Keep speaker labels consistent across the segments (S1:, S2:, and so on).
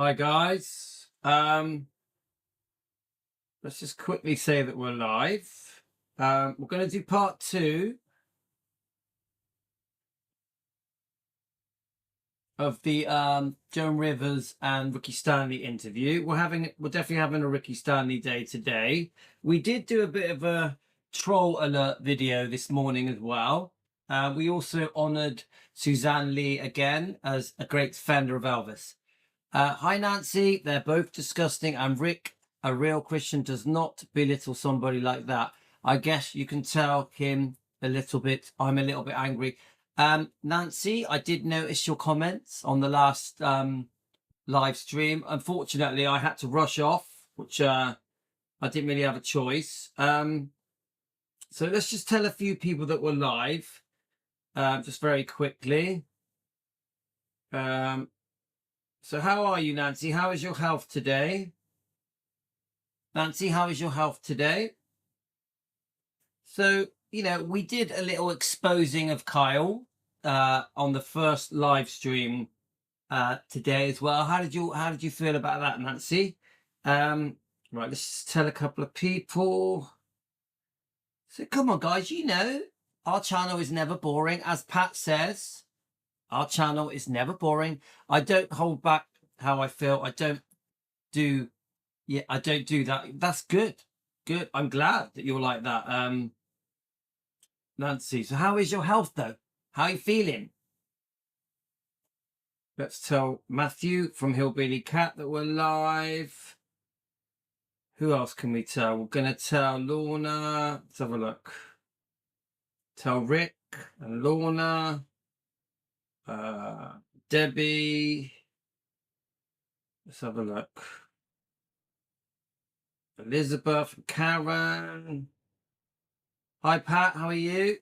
S1: Hi guys. Let's just quickly say that we're live. We're going to do part 2 of the Joan Rivers and Ricky Stanley interview. We're definitely having a Ricky Stanley day today. We did do a bit of a troll alert video this morning as well. We also honoured Suzanne Lee again as a great defender of Elvis. Hi Nancy, they're both disgusting, and Rick, a real Christian, does not belittle somebody like that. I guess you can tell him a little bit. I'm a little bit angry. Nancy, I did notice your comments on the last live stream. Unfortunately, I had to rush off, which I didn't really have a choice. So let's just tell a few people that were live, just very quickly. So how are you, Nancy? How is your health today? Nancy, how is your health today? So, we did a little exposing of Kyle on the first live stream today as well. How did you feel about that, Nancy? Right, let's just tell a couple of people. So come on, guys, our channel is never boring. As Pat says, our channel is never boring. I don't hold back how I feel. I don't do that. That's good. Good. I'm glad that you're like that. Nancy, so how is your health though? How are you feeling? Let's tell Matthew from Hillbilly Cat that we're live. Who else can we tell? We're gonna tell Lorna. Let's have a look. Tell Rick and Lorna. Debbie. Let's have a look. Elizabeth, Karen. Hi, Pat. How are you?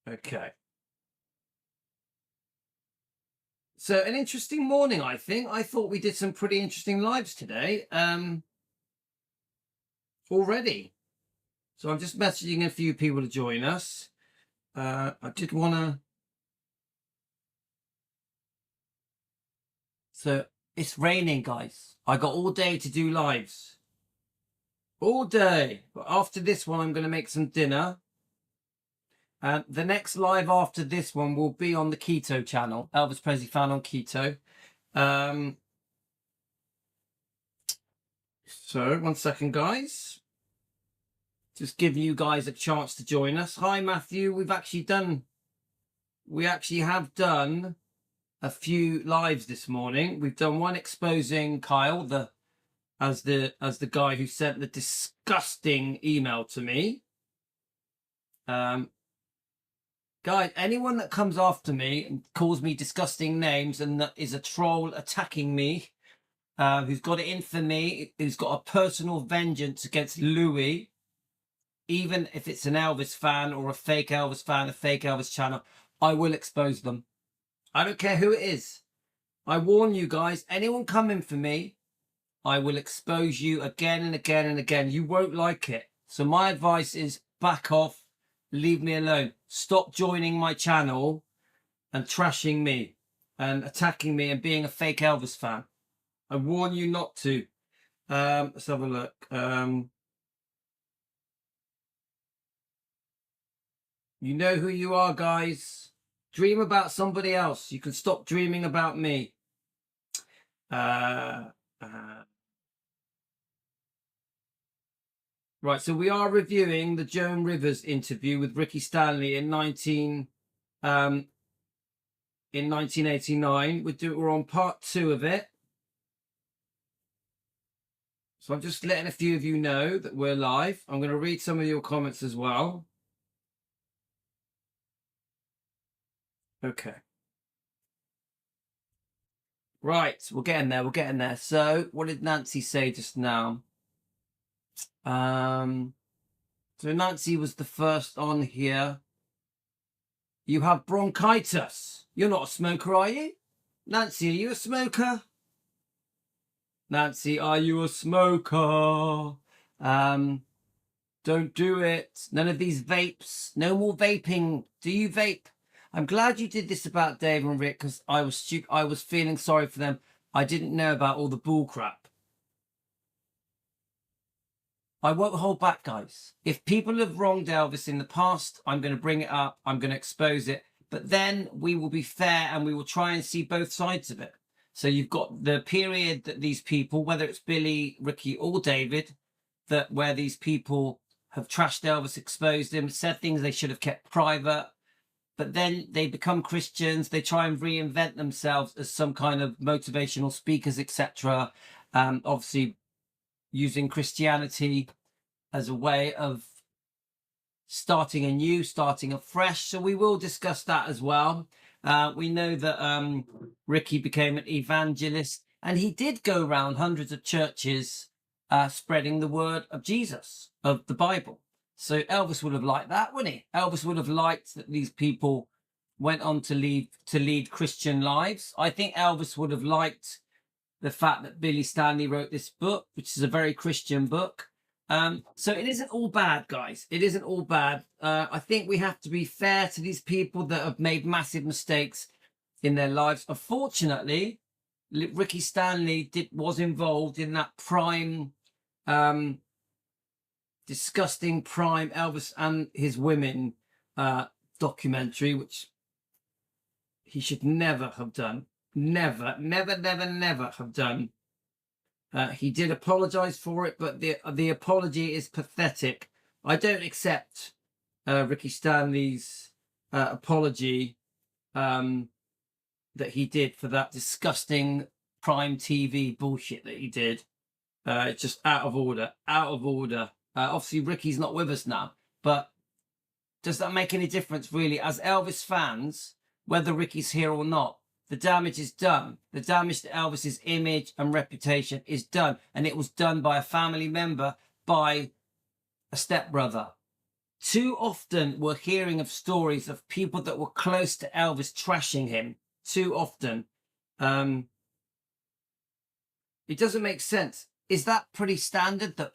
S1: Okay. So an interesting morning, I think. I thought we did some pretty interesting lives today. Already. So I'm just messaging a few people to join us. I did want to. So it's raining, guys. I got all day to do lives. All day. But after this one, I'm going to make some dinner. And the next live after this one will be on the Keto channel. Elvis Presley fan on Keto. So, one second, guys. Just give you guys a chance to join us. Hi, Matthew. We actually have done a few lives this morning. We've done one exposing Kyle, as the guy who sent the disgusting email to me. Guys, anyone that comes after me and calls me disgusting names and that is a troll attacking me, who's got it in for me, who's got a personal vengeance against Louis, even if it's an Elvis fan or a fake Elvis fan, a fake Elvis channel, I will expose them. I don't care who it is. I warn you guys, anyone coming for me, I will expose you again and again and again. You won't like it. So my advice is back off, leave me alone. Stop joining my channel and trashing me and attacking me and being a fake Elvis fan. I warn you not to. Let's have a look. You know who you are, guys. Dream about somebody else. You can stop dreaming about me. Right, so we are reviewing the Joan Rivers interview with Ricky Stanley in 1989. We're on part 2 of it. So I'm just letting a few of you know that we're live. I'm going to read some of your comments as well. Okay. Right, we're getting there. So what did Nancy say just now? So Nancy was the first on here. You have bronchitis. You're not a smoker, are you? Nancy, are you a smoker? Nancy, are you a smoker? Don't do it. None of these vapes. No more vaping. Do you vape? I'm glad you did this about Dave and Rick because I was feeling sorry for them. I didn't know about all the bull crap. I won't hold back, guys. If people have wronged Elvis in the past, I'm going to bring it up. I'm going to expose it. But then we will be fair and we will try and see both sides of it. So you've got the period that these people, whether it's Billy, Ricky or David, that where these people have trashed Elvis, exposed him, said things they should have kept private. But then they become Christians. They try and reinvent themselves as some kind of motivational speakers, etc. Obviously, using Christianity as a way of starting anew, starting afresh. So we will discuss that as well. We know that Ricky became an evangelist, and he did go around hundreds of churches spreading the word of Jesus, of the Bible. So Elvis would have liked that, wouldn't he? Elvis would have liked that these people went on to lead Christian lives. I think Elvis would have liked the fact that Billy Stanley wrote this book, which is a very Christian book. So it isn't all bad, guys. It isn't all bad. I think we have to be fair to these people that have made massive mistakes in their lives. Unfortunately, Ricky Stanley was involved in that prime, disgusting prime Elvis and his women documentary, which he should never have done. Never have done. He did apologize for it, but the apology is pathetic. I don't accept Ricky Stanley's apology that he did for that disgusting prime TV bullshit that he did. It's just out of order. Obviously, Ricky's not with us now, but does that make any difference, really? As Elvis fans, whether Ricky's here or not, the damage is done. The damage to Elvis's image and reputation is done. And it was done by a family member, by a stepbrother. Too often we're hearing of stories of people that were close to Elvis trashing him. Too often. It doesn't make sense. Is that pretty standard that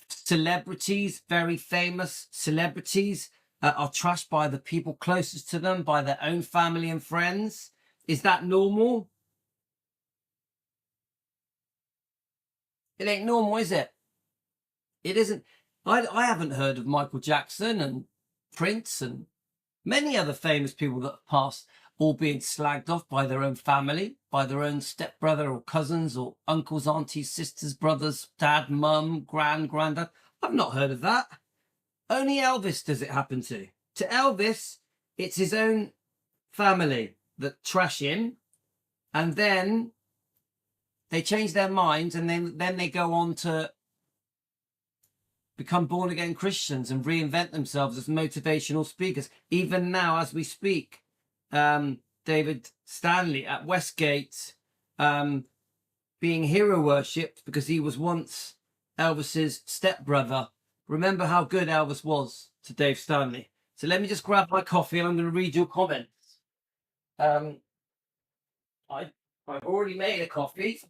S1: celebrities, very famous celebrities, are trashed by the people closest to them, by their own family and friends? Is that normal? It ain't normal, is it? It isn't. I haven't heard of Michael Jackson and Prince and many other famous people that have passed all being slagged off by their own family, by their own stepbrother or cousins or uncles, aunties, sisters, brothers, dad, mum, granddad. I've not heard of that. Only Elvis does it happen to. To Elvis, it's his own family that trash him, and then they change their minds, and then they go on to become born-again Christians and reinvent themselves as motivational speakers. Even now, as we speak, David Stanley at Westgate being hero worshipped because he was once Elvis's stepbrother. Remember how good Elvis was to Dave Stanley. So let me just grab my coffee and I'm going to read your comments. I've already made a coffee.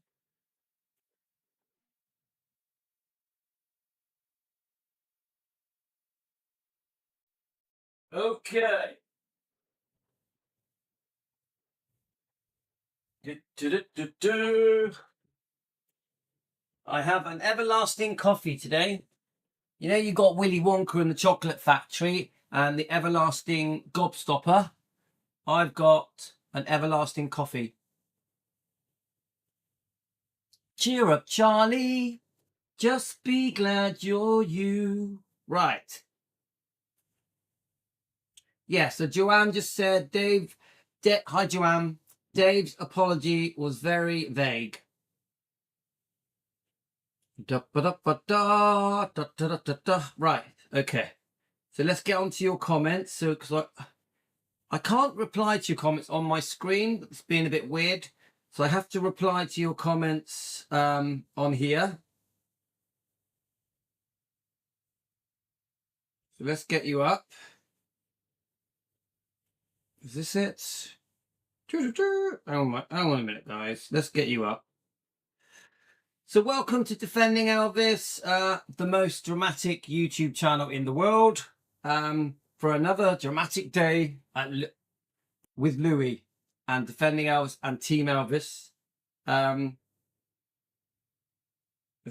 S1: Okay. I have an everlasting coffee today. You know, you got Willy Wonka and the Chocolate Factory and the everlasting gobstopper. I've got an everlasting coffee. Cheer up, Charlie. Just be glad you're you. Right. Yeah, so Joanne just said, hi, Joanne. Dave's apology was very vague. Right, okay. So let's get on to your comments. So, because I can't reply to your comments on my screen. It's being a bit weird. So I have to reply to your comments on here. So let's get you up. Is this it? Hang on a minute, guys. Let's get you up. So welcome to Defending Elvis, the most dramatic YouTube channel in the world, for another dramatic day with Louis and Defending Elvis and Team Elvis. Let's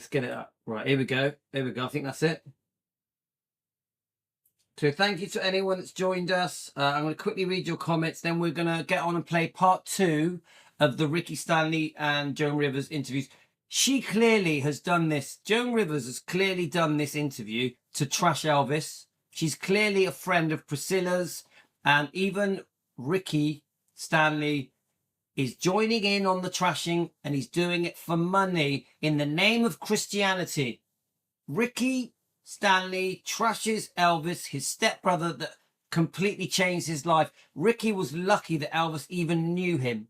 S1: get it up. Right, here we go. There we go. I think that's it. So thank you to anyone that's joined us. I'm going to quickly read your comments. Then we're going to get on and play part 2 of the Ricky Stanley and Joan Rivers interviews. She clearly has done this. Joan Rivers has clearly done this interview to trash Elvis. She's clearly a friend of Priscilla's. And even Ricky Stanley is joining in on the trashing, and he's doing it for money in the name of Christianity. Ricky Stanley trashes Elvis, his stepbrother that completely changed his life. Ricky was lucky that Elvis even knew him.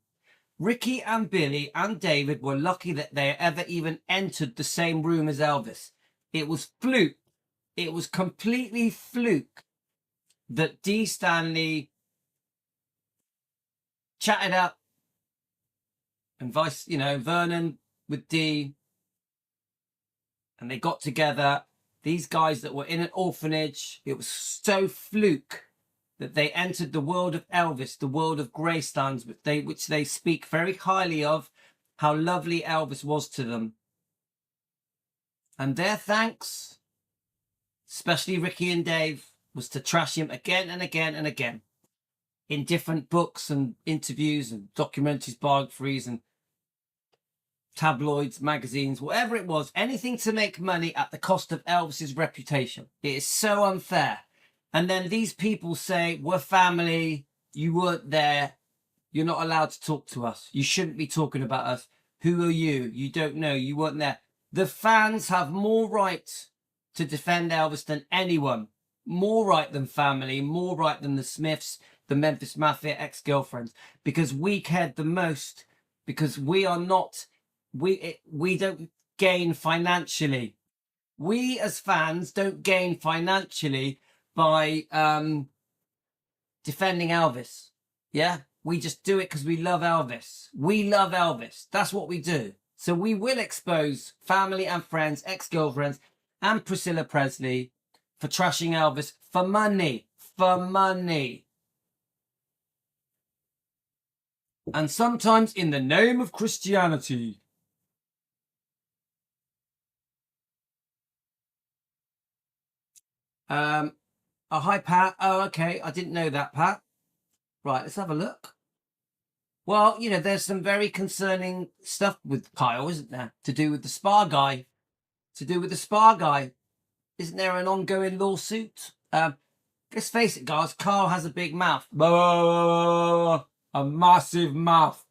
S1: Ricky and Billy and David were lucky that they ever even entered the same room as Elvis. It was fluke. It was completely fluke that Dee Stanley chatted up and Vernon with Dee, and they got together. These guys that were in an orphanage, it was so fluke that they entered the world of Elvis, the world of Greystones, which they speak very highly of, how lovely Elvis was to them. And their thanks, especially Ricky and Dave, was to trash him again and again and again in different books and interviews and documentaries, biographies and tabloids, magazines, whatever it was, anything to make money at the cost of Elvis's reputation. It is so unfair. And then these people say, we're family, you weren't there, you're not allowed to talk to us, you shouldn't be talking about us, who are you, you don't know, you weren't there. The fans have more right to defend Elvis than anyone, more right than family, more right than the Smiths, the Memphis Mafia, ex-girlfriends, because we cared the most, because we are not, we don't gain financially. We as fans don't gain financially by defending Elvis. Yeah, we just do it because we love Elvis. We love Elvis. That's what we do. So we will expose family and friends, ex-girlfriends and Priscilla Presley for trashing Elvis for money. For money. And sometimes in the name of Christianity. Oh, hi, Pat. Oh, okay. I didn't know that, Pat. Right, let's have a look. Well, there's some very concerning stuff with Kyle, isn't there? To do with the spa guy. Isn't there an ongoing lawsuit? Let's face it, guys. Kyle has a big mouth. A massive mouth.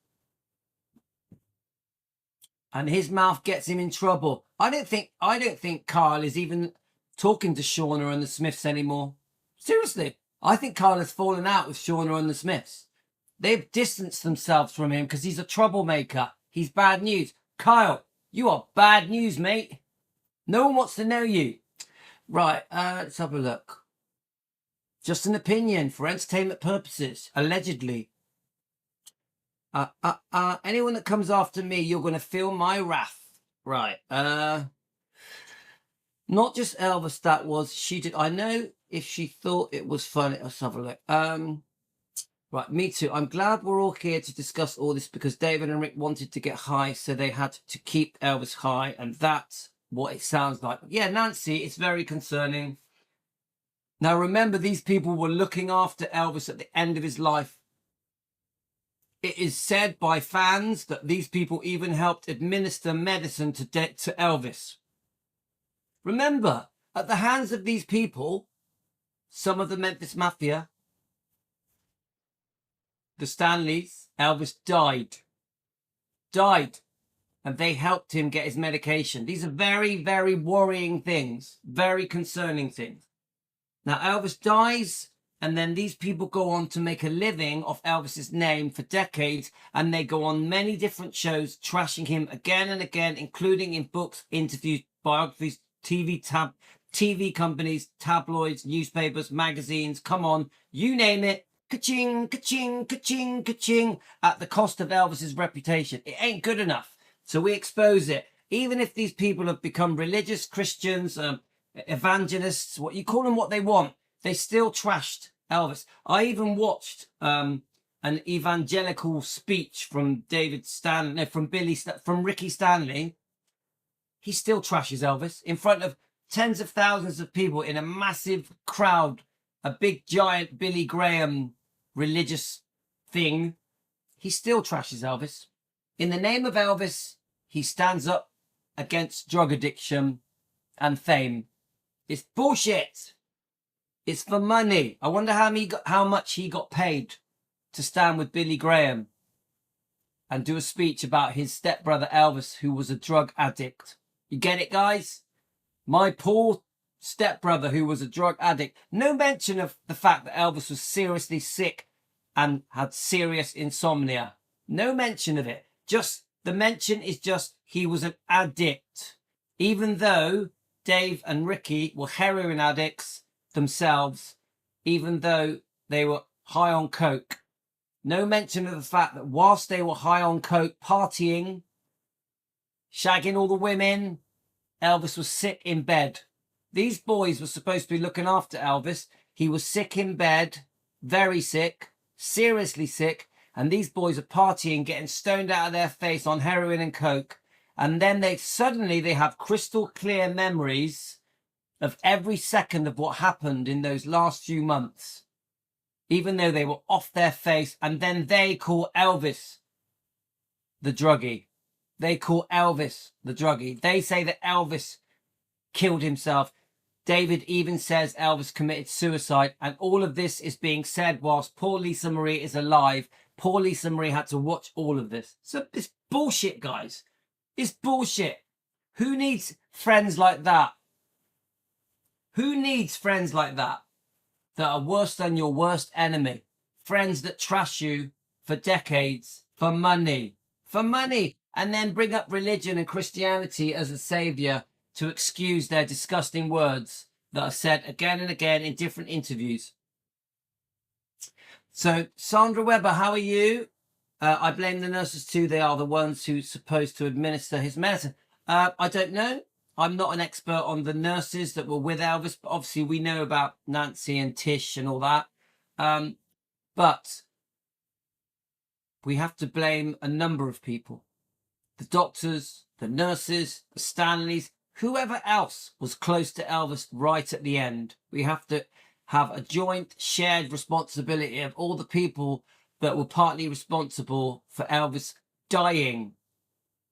S1: And his mouth gets him in trouble. I don't think Kyle is even talking to Shauna and the Smiths anymore. Seriously, I think Kyle has fallen out with Shauna and the Smiths. They've distanced themselves from him because he's a troublemaker. He's bad news. Kyle, you are bad news, mate. No one wants to know you. Right, let's have a look. Just an opinion for entertainment purposes, allegedly. Anyone that comes after me, you're going to feel my wrath. Right, not just Elvis, that was, she did. I know if she thought it was funny. Let's have a look. Right, me too. I'm glad we're all here to discuss all this because David and Rick wanted to get high, so they had to keep Elvis high, and that's what it sounds like. Yeah, Nancy, it's very concerning. Now, remember, these people were looking after Elvis at the end of his life. It is said by fans that these people even helped administer medicine to Elvis. Remember, at the hands of these people, some of the Memphis Mafia, the Stanleys, Elvis died. And they helped him get his medication. These are very, very worrying things, very concerning things. Now, Elvis dies, and then these people go on to make a living off Elvis's name for decades, and they go on many different shows trashing him again and again, including in books, interviews, biographies, TV companies, tabloids, newspapers, magazines, come on, you name it. Ka-ching, ka-ching, ka-ching, ka-ching, at the cost of Elvis's reputation. It ain't good enough. So we expose it. Even if these people have become religious Christians, evangelists, what you call them, what they want, they still trashed Elvis. I even watched an evangelical speech from from Ricky Stanley, he still trashes Elvis in front of tens of thousands of people in a massive crowd, a big giant Billy Graham religious thing. He still trashes Elvis. In the name of Elvis, he stands up against drug addiction and fame. It's bullshit. It's for money. I wonder how much he got paid to stand with Billy Graham and do a speech about his stepbrother Elvis, who was a drug addict. You get it, guys? My poor stepbrother who was a drug addict. No mention of the fact that Elvis was seriously sick and had serious insomnia. No mention of it. Just the mention is just he was an addict. Even though Dave and Ricky were heroin addicts themselves, even though they were high on coke. No mention of the fact that whilst they were high on coke, partying, shagging all the women, Elvis was sick in bed. These boys were supposed to be looking after Elvis. He was sick in bed, very sick, seriously sick, and these boys are partying, getting stoned out of their face on heroin and coke. And then they have crystal clear memories of every second of what happened in those last few months, even though they were off their face. And then they call Elvis the druggie. They call Elvis the druggie. They say that Elvis killed himself. David even says Elvis committed suicide. And all of this is being said whilst poor Lisa Marie is alive. Poor Lisa Marie had to watch all of this. So it's bullshit, guys. It's bullshit. Who needs friends like that? Who needs friends like that are worse than your worst enemy? Friends that trash you for decades for money. For money. And then bring up religion and Christianity as a savior to excuse their disgusting words that are said again and again in different interviews. So, Sandra Webber, how are you? I blame the nurses too. They are the ones who are supposed to administer his medicine. I don't know. I'm not an expert on the nurses that were with Elvis, but obviously we know about Nancy and Tish and all that. But we have to blame a number of people. The doctors, the nurses, the Stanleys, whoever else was close to Elvis right at the end. We have to have a joint shared responsibility of all the people that were partly responsible for Elvis dying.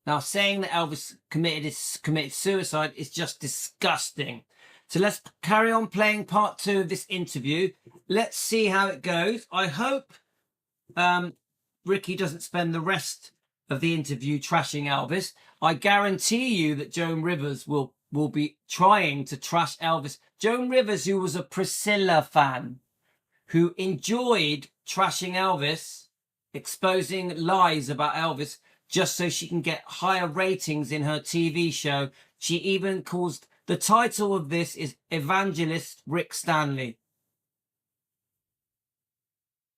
S1: Now, saying that Elvis committed suicide is just disgusting. So let's carry on playing part 2 of this interview. Let's see how it goes. I hope Ricky doesn't spend the rest of the interview trashing Elvis. I guarantee you that Joan Rivers will be trying to trash Elvis. Joan Rivers, who was a Priscilla fan, who enjoyed trashing Elvis, exposing lies about Elvis, just so she can get higher ratings in her TV show. She even calls, the title of this is Evangelist Rick Stanley.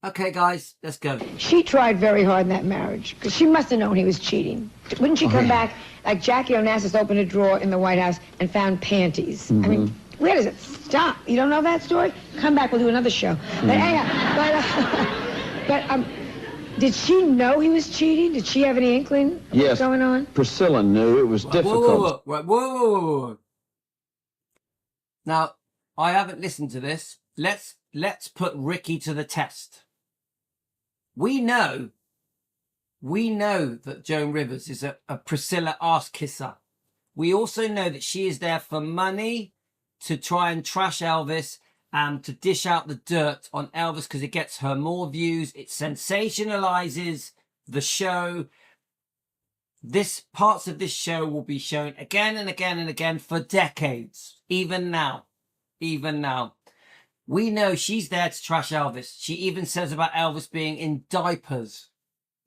S1: Okay, guys, let's go.
S2: She tried very hard in that marriage because she must have known he was cheating. Wouldn't she come back like Jackie Onassis opened a drawer in the White House and found panties? I mean, where does it stop? You don't know that story? Come back, we'll do another show. But anyhow, did she know he was cheating? Did she have any inkling of what's going on?
S3: Priscilla knew. It was difficult.
S1: Whoa. Now, I haven't listened to this. Let's put Ricky to the test. We know that Joan Rivers is a Priscilla ass kisser. We also know that she is there for money, to try and trash Elvis and to dish out the dirt on Elvis because it gets her more views. It sensationalizes the show. Parts of this show will be shown again and again and again for decades. Even now. We know she's there to trash Elvis. She even says about Elvis being in diapers.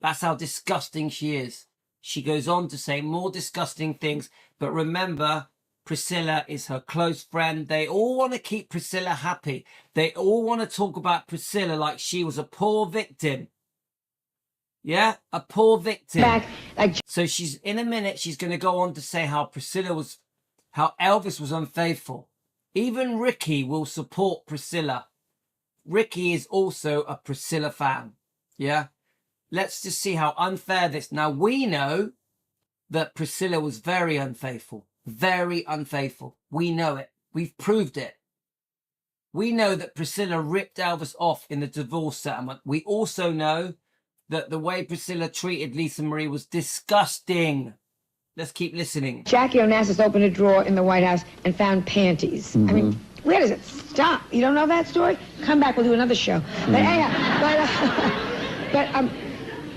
S1: That's how disgusting she is. She goes on to say more disgusting things. But remember, Priscilla is her close friend. They all want to keep Priscilla happy. They all want to talk about Priscilla like she was a poor victim. Yeah, a poor victim. So in a minute, she's going to go on to say how Elvis was unfaithful. Even Ricky will support Priscilla. Ricky is also a Priscilla fan. Yeah. Let's just see how unfair this. Now, we know that Priscilla was very unfaithful. Very unfaithful. We know it. We've proved it. We know that Priscilla ripped Elvis off in the divorce settlement. We also know that the way Priscilla treated Lisa Marie was disgusting. Let's keep listening.
S2: Jackie Onassis opened a drawer in the White House and found panties. I mean, where does it stop? You don't know that story? Come back, we'll do another show. But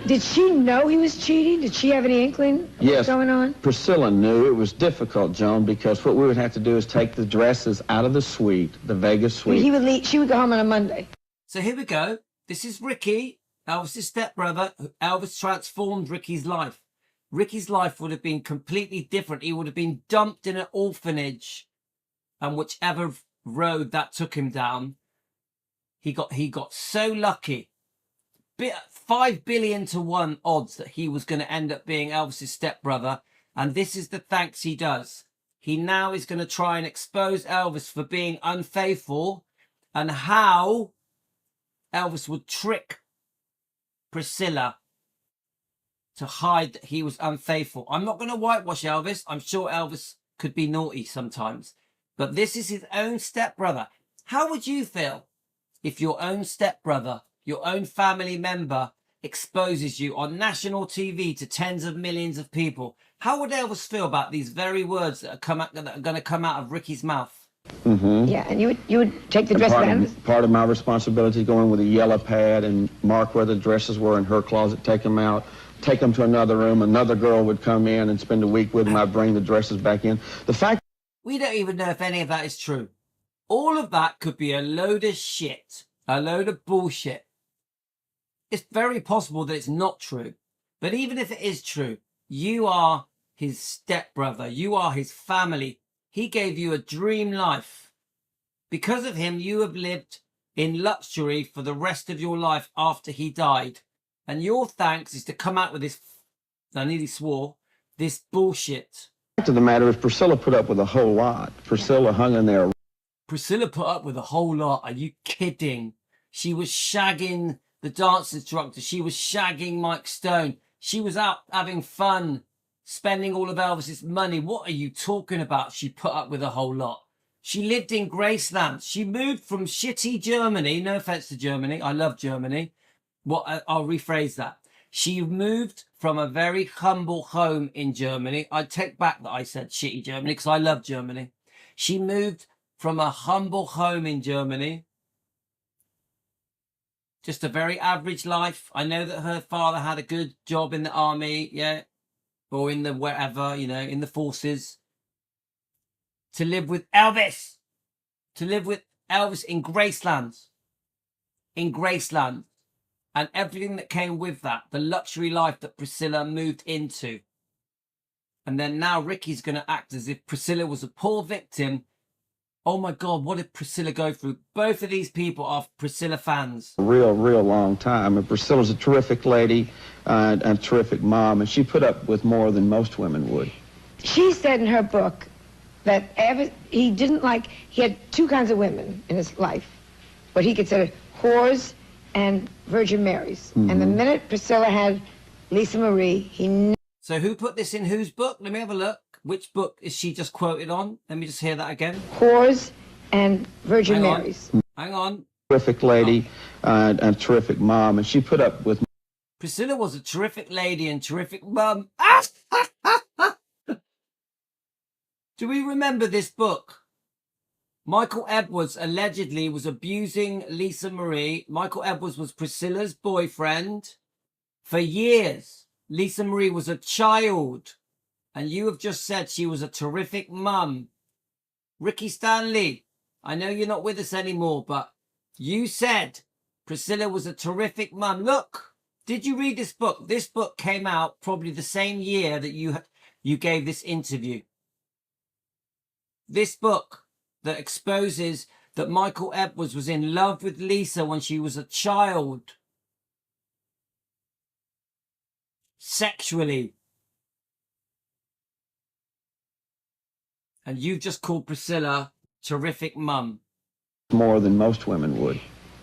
S2: did she know he was cheating? Did she have any inkling of what's going on?
S3: Priscilla knew. It was difficult, Joan, because what we would have to do is take the dresses out of the suite, the Vegas suite.
S2: He would leave, she would go home on a Monday.
S1: So here we go. This is Ricky, Elvis' stepbrother. Elvis transformed Ricky's life. Ricky's life would have been completely different. He would have been dumped in an orphanage, and whichever road that took him down, he got so lucky. 5 billion to 1 odds that he was going to end up being Elvis' stepbrother, and this is the thanks he does. He now is going to try and expose Elvis for being unfaithful, and how Elvis would trick Priscilla to hide that he was unfaithful. I'm not going to whitewash Elvis. I'm sure Elvis could be naughty sometimes, but this is his own stepbrother. How would you feel if your own stepbrother, your own family member, exposes you on national TV to tens of millions of people? How would Elvis feel about these very words that are going to come out of Ricky's mouth?
S2: Yeah, and you would take the dress down?
S3: Part of my responsibility is going with a yellow pad and mark where the dresses were in her closet, take them out, take them to another room. Another girl would come in and spend a week with them. I'd bring the dresses back in. The fact...
S1: We don't even know if any of that is true. All of that could be a load of shit, a load of bullshit. It's very possible that it's not true. But even if it is true, you are his stepbrother. You are his family. He gave you a dream life. Because of him, you have lived in luxury for the rest of your life after he died. And your thanks is to come out with this, I nearly swore, this bullshit.
S3: The fact of the matter is Priscilla put up with a whole lot. Priscilla hung in there.
S1: Priscilla put up with a whole lot. Are you kidding? She was shagging the dance instructor. She was shagging Mike Stone. She was out having fun, spending all of Elvis's money. What are you talking about? She put up with a whole lot. She lived in Graceland. She moved from shitty Germany. No offense to Germany. I love Germany. I'll rephrase that. She moved from a very humble home in Germany. I take back that I said shitty Germany because I love Germany. She moved from a humble home in Germany. Just a very average life. I know that her father had a good job in the army, yeah, or in the wherever, you know, in the forces. To live with Elvis. To live with Elvis in Graceland. In Graceland. And everything that came with that. The luxury life that Priscilla moved into. And then now Ricky's going to act as if Priscilla was a poor victim. Oh my God, what did Priscilla go through? Both of these people are Priscilla fans.
S3: A real long time. And Priscilla's a terrific lady and a terrific mom. And she put up with more than most women would.
S2: She said in her book that he had 2 kinds of women in his life. What he considered whores and Virgin Marys. And the minute Priscilla had Lisa Marie,
S1: So who put this in whose book? Let me have a look. Which book is she just quoted on? Let me just hear that again.
S2: Whores and Virgin Marys.
S1: Hang on.
S3: Terrific lady and a terrific mom. And she put up with...
S1: Priscilla was a terrific lady and terrific mum. Do we remember this book? Michael Edwards allegedly was abusing Lisa Marie. Michael Edwards was Priscilla's boyfriend for years. Lisa Marie was a child. And you have just said she was a terrific mum. Ricky Stanley, I know you're not with us anymore, but you said Priscilla was a terrific mum. Look, did you read this book? This book came out probably the same year that you gave this interview. This book that exposes that Michael Edwards was in love with Lisa when she was a child. Sexually. And you've just called Priscilla terrific mum.
S3: More than most women would.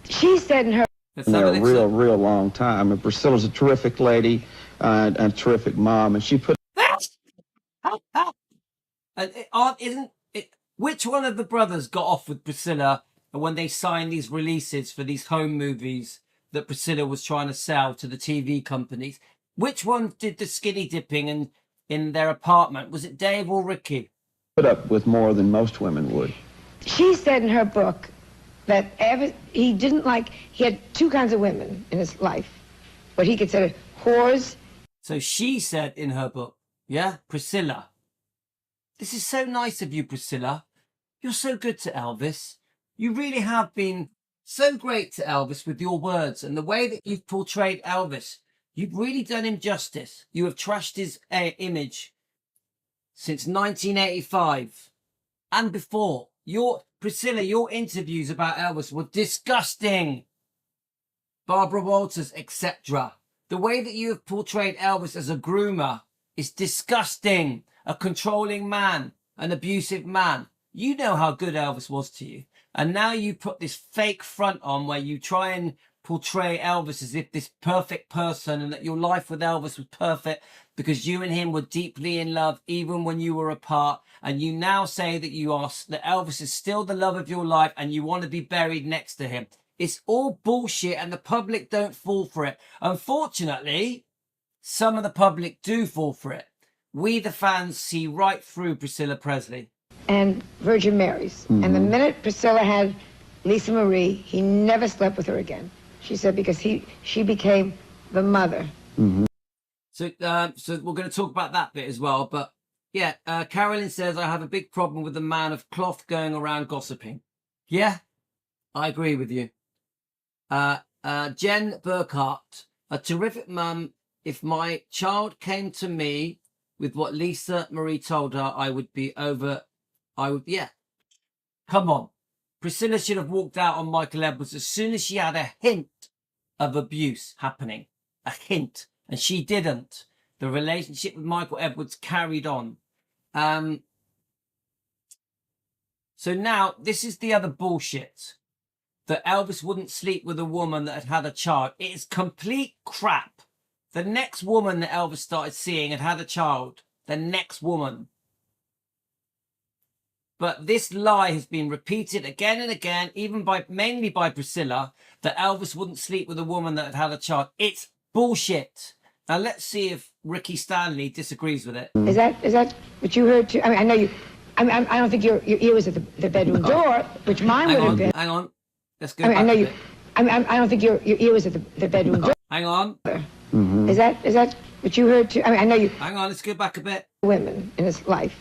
S2: She said in her
S1: Let's
S3: been
S1: have
S3: there
S1: an
S3: a real,
S1: excerpt.
S3: real long time. And Priscilla's a terrific lady and a terrific mom. And she put
S1: And isn't it? Which one of the brothers got off with Priscilla when they signed these releases for these home movies that Priscilla was trying to sell to the TV companies? Which one did the skinny dipping in their apartment? Was it Dave or Ricky?
S3: up with more than most women would.
S2: She said in her book that he didn't like, he had two kinds of women in his life. What he considered whores.
S1: So she said in her book, yeah, Priscilla. This is so nice of you, Priscilla. You're so good to Elvis. You really have been so great to Elvis with your words and the way that you've portrayed Elvis. You've really done him justice. You have trashed his image since 1985 and before. Priscilla, your interviews about Elvis were disgusting. Barbara Walters, etc. The way that you have portrayed Elvis as a groomer is disgusting. A controlling man, an abusive man. You know how good Elvis was to you. And now you put this fake front on where you try and portray Elvis as if this perfect person and that your life with Elvis was perfect because you and him were deeply in love even when you were apart. And you now say that that Elvis is still the love of your life and you want to be buried next to him. It's all bullshit and the public don't fall for it. Unfortunately, some of the public do fall for it. We, the fans, see right through Priscilla Presley.
S2: And Virgin Marys.
S3: Mm-hmm.
S2: And the minute Priscilla had Lisa Marie, he never slept with her again. She said because she became the mother.
S3: Mm-hmm.
S1: So we're going to talk about that bit as well. But yeah, Carolyn says, I have a big problem with the man of cloth going around gossiping. Yeah, I agree with you. Jen Burkhart, a terrific mum. If my child came to me with what Lisa Marie told her, yeah. Come on. Priscilla should have walked out on Michael Edwards as soon as she had a hint of abuse happening. A hint. And she didn't. The relationship with Michael Edwards carried on. So now, this is the other bullshit. That Elvis wouldn't sleep with a woman that had a child. It is complete crap. The next woman that Elvis started seeing had a child. The next woman. But this lie has been repeated again and again, even mainly by Priscilla, that Elvis wouldn't sleep with a woman that had a child. It's bullshit. Now let's see if Ricky Stanley disagrees with it.
S2: Is that what you heard too? I mean, I know you. I don't think your ear was at the bedroom door, which mine would have been.
S1: Hang on. Let's go.
S2: I know you. I don't think your ear was at the bedroom door.
S1: Hang on.
S3: Mm-hmm.
S2: Is that what you heard too? I mean, I know you.
S1: Hang on. Let's go back a bit.
S2: Women in his life,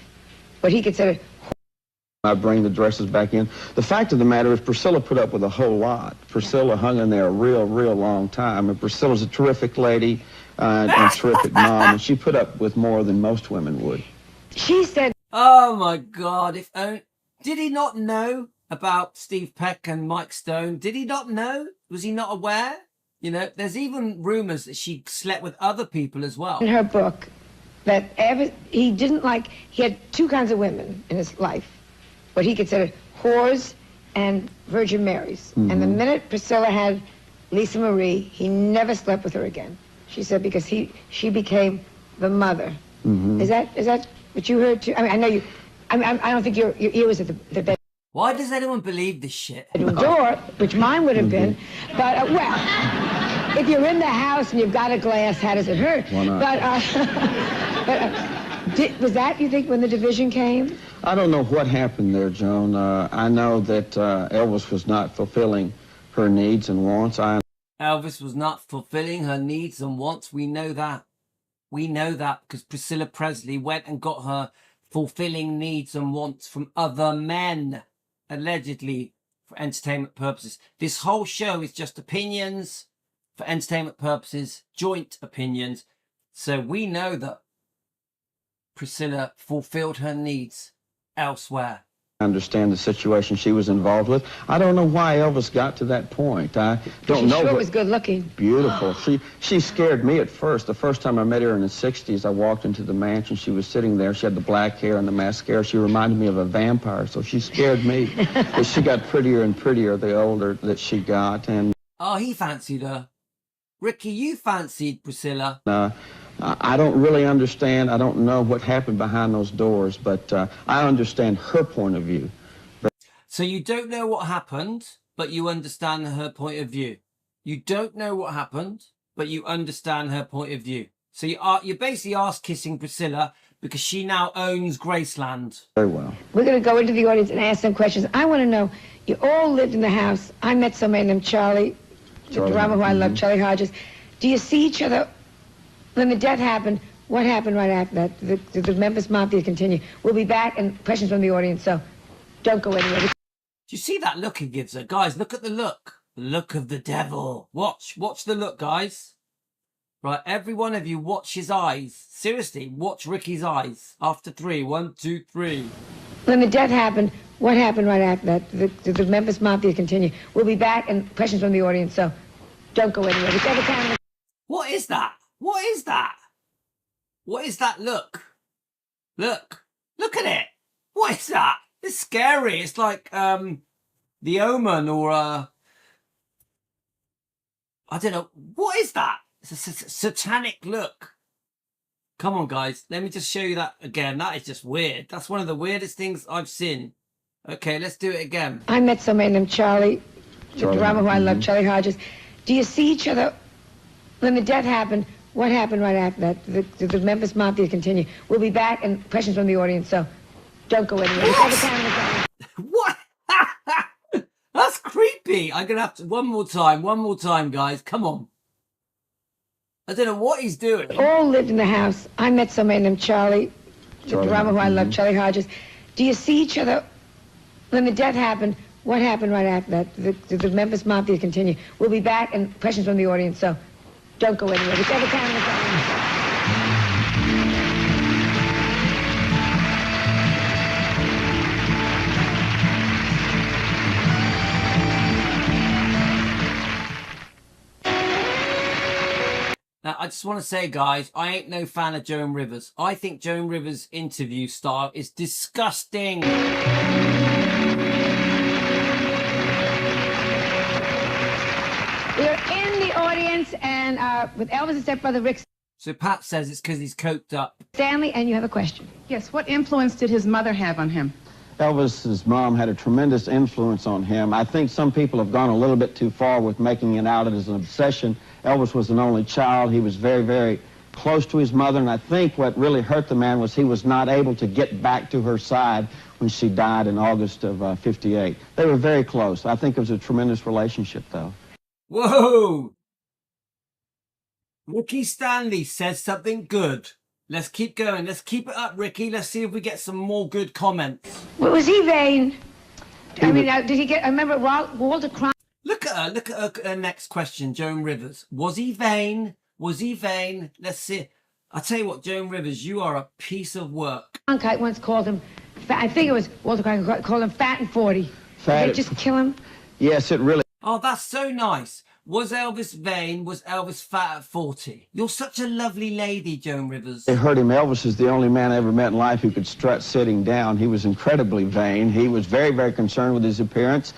S2: what he considered.
S3: I bring the dresses back in. The fact of the matter is Priscilla put up with a whole lot. Priscilla hung in there a real, real long time. And Priscilla's a terrific lady and a terrific mom. And she put up with more than most women would.
S2: She said,
S1: Oh my God. Did he not know about Steve Peck and Mike Stone? Did he not know? Was he not aware? You know, there's even rumors that she slept with other people as well.
S2: in her book that he didn't like, he had two kinds of women in his life. What he considered whores and Virgin Marys.
S3: Mm-hmm.
S2: And the minute Priscilla had Lisa Marie, he never slept with her again. She said because she became the mother.
S3: Mm-hmm.
S2: Is that what you heard too? I mean, I know you. I don't think your ear was at the bedroom
S1: Why does anyone believe this shit?
S2: door, which mine would have been. But well, if you're in the house and you've got a glass, how does it hurt?
S3: Why not?
S2: Was that, you think, when the division came?
S3: I don't know what happened there, Joan. I know that Elvis was not fulfilling her needs and wants.
S1: Elvis was not fulfilling her needs and wants. We know that. We know that because Priscilla Presley went and got her fulfilling needs and wants from other men, allegedly for entertainment purposes. This whole show is just opinions for entertainment purposes, joint opinions. So we know that Priscilla fulfilled her needs elsewhere.
S3: I understand the situation she was involved with. I don't know why Elvis got to that point. I don't know.
S2: She sure
S3: what,
S2: was good looking.
S3: Beautiful. She scared me at first. The first time I met her in the 60s, I walked into the mansion. She was sitting there. She had the black hair and the mascara. She reminded me of a vampire, so she scared me. But she got prettier and prettier the older that she got. And
S1: Oh, he fancied her. Ricky, you fancied Priscilla.
S3: I don't really understand. I don't know what happened behind those doors, but I understand her point of view.
S1: So you don't know what happened, but you understand her point of view. You don't know what happened, but you understand her point of view. So you're basically ass-kissing Priscilla because she now owns Graceland.
S3: Very well.
S2: We're going to go into the audience and ask them questions. I want to know, you all lived in the house. I met somebody named Charlie, the drummer who I love, Charlie Hodges. Do you see each other? When the death happened, what happened right after that? Did the Memphis Mafia continue? We'll be back and questions from the audience, so don't go anywhere.
S1: Do you see that look he gives her? Guys, look at the look. The look of the devil. Watch the look, guys. Right, every one of you watch his eyes. Seriously, watch Ricky's eyes. After 3, 1, 2, 3.
S2: When the death happened, what happened right after that? Did the Memphis Mafia continue? We'll be back and questions from the audience, so don't go anywhere. Whichever camera...
S1: What is that? What is that? What is that look? Look. Look at it. What is that? It's scary. It's like The Omen or I don't know. What is that? It's a satanic look. Come on, guys. Let me just show you that again. That is just weird. That's one of the weirdest things I've seen. Okay, let's do it again.
S2: I met somebody named Charlie, the drummer who I love, Charlie Hodges. Do you see each other? When the death happened, what happened right after that? Did the Memphis Mafia continue? We'll be back and questions from the audience, so don't go anywhere. Whichever camera...
S1: What? That's creepy. I'm going to have to... One more time, guys. Come on. I don't know what he's doing.
S2: All lived in the house. I met somebody named Charlie, the drummer who I love, Charlie Hodges. Do you see each other? When the death happened, what happened right after that? Did the Memphis Mafia continue? We'll be back and questions from the audience, so don't go anywhere. Whichever camera...
S1: Now, I just want to say, guys, I ain't no fan of Joan Rivers. I think Joan Rivers' interview style is disgusting.
S2: We're in the audience and with Elvis' stepbrother, Rick
S1: So Pat says it's because he's coked up.
S2: Stanley, and you have a question.
S4: Yes, what influence did his mother have on him?
S3: Elvis's mom had a tremendous influence on him. I think some people have gone a little bit too far with making it out as an obsession. Elvis was an only child. He was very, very close to his mother, and I think what really hurt the man was he was not able to get back to her side when she died in August of '58. They were very close. I think it was a tremendous relationship, though.
S1: Whoa! Ricky Stanley says something good. Let's keep going. Let's keep it up, Ricky. Let's see if we get some more good comments.
S2: Well, was he vain? I mean, did he get... I remember Walter Cronkite...
S1: Look at her. Look at her next question, Joan Rivers. Was he vain? Was he vain? Let's see. I tell you what, Joan Rivers, you are a piece of work.
S2: Cronkite once called him... I think it was Walter Cronkite called him fat and 40.
S3: Fat.
S2: Did they just kill him?
S3: Yes, it really...
S1: Oh, that's so nice. Was Elvis vain? Was Elvis fat at 40? You're such a lovely lady, Joan Rivers.
S3: They hurt him. Elvis is the only man I ever met in life who could strut sitting down. He was incredibly vain. He was very, very concerned with his appearance.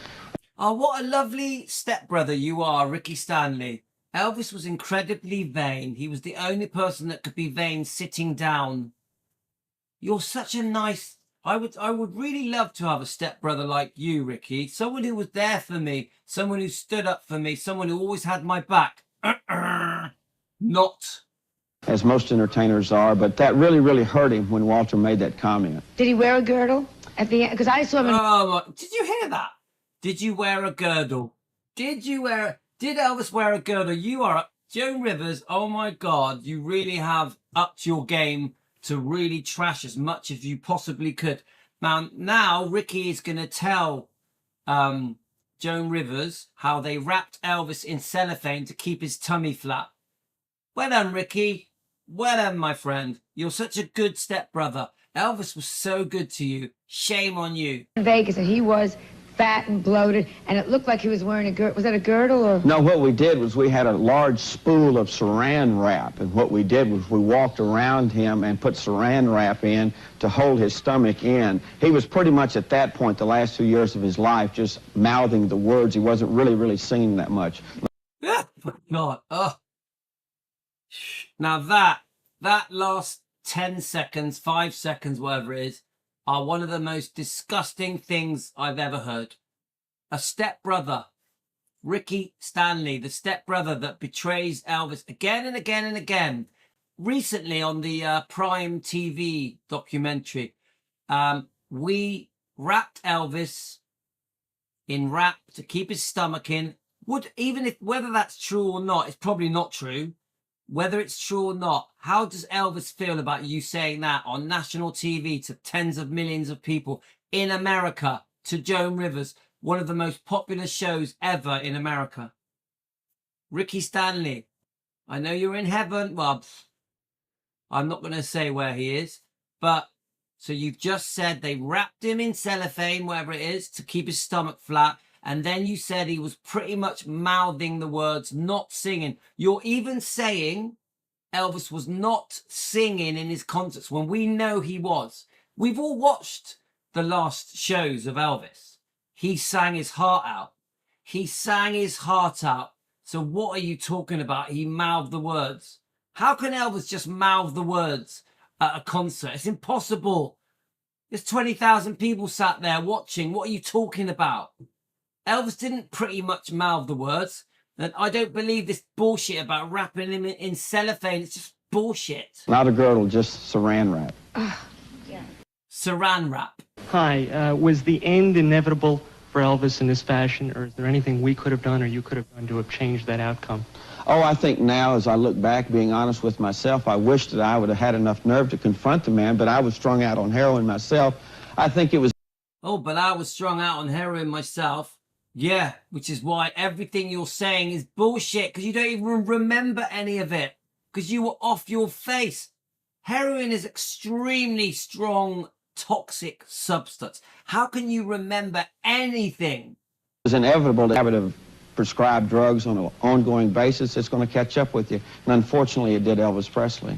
S1: Oh, what a lovely stepbrother you are, Ricky Stanley. Elvis was incredibly vain. He was the only person that could be vain sitting down. You're such a nice... I would really love to have a stepbrother like you, Ricky. Someone who was there for me. Someone who stood up for me. Someone who always had my back. Not.
S3: As most entertainers are, but that really, really hurt him when Walter made that comment.
S2: Did he wear a girdle at the end? Because I saw him in...
S1: Oh, did you hear that? Did you wear a girdle? Did Elvis wear a girdle? You are... Joan Rivers, oh my God, you really have upped your game to really trash as much as you possibly could. Now Ricky is going to tell Joan Rivers how they wrapped Elvis in cellophane to keep his tummy flat. Well done, Ricky. Well done, my friend. You're such a good stepbrother. Elvis was so good to you. Shame on you.
S2: In Vegas, and he was fat and bloated, and it looked like he was wearing a girdle. Was that a girdle or?
S3: No, what we did was we had a large spool of saran wrap, and what we did was we walked around him and put saran wrap in to hold his stomach in. He was pretty much at that point, the last 2 years of his life, just mouthing the words. He wasn't really singing that much.
S1: Oh my God. Oh. Now that last 10 seconds, 5 seconds, whatever it is, are one of the most disgusting things I've ever heard. A stepbrother, Ricky Stanley, the stepbrother that betrays Elvis again and again and again. Recently on the Prime TV documentary, we wrapped Elvis in wrap to keep his stomach in. Whether that's true or not, it's probably not true. Whether it's true or not, how does Elvis feel about you saying that on national TV to tens of millions of people in America, to Joan Rivers, one of the most popular shows ever in America? Ricky Stanley, I know you're in heaven. Well, I'm not going to say where he is, but so you've just said they wrapped him in cellophane, whatever it is, to keep his stomach flat. And then you said he was pretty much mouthing the words, not singing. You're even saying Elvis was not singing in his concerts when we know he was. We've all watched the last shows of Elvis. He sang his heart out. He sang his heart out. So what are you talking about? He mouthed the words. How can Elvis just mouth the words at a concert? It's impossible. There's 20,000 people sat there watching. What are you talking about? Elvis didn't pretty much mouth the words. And I don't believe this bullshit about wrapping him in cellophane. It's just bullshit.
S3: Not a girl will just saran wrap.
S1: Saran wrap.
S5: Hi, was the end inevitable for Elvis in this fashion, or is there anything we could have done or you could have done to have changed that outcome?
S3: Oh, I think now, as I look back, being honest with myself, I wish that I would have had enough nerve to confront the man, but I was strung out on heroin myself. I think it was...
S1: Oh, but I was strung out on heroin myself. Yeah, which is why everything you're saying is bullshit, because you don't even remember any of it, because you were off your face. Heroin is extremely strong, toxic substance. How can you remember anything?
S3: It was inevitable to habit of prescribed drugs on an ongoing basis. It's going to catch up with you. And unfortunately, it did Elvis Presley.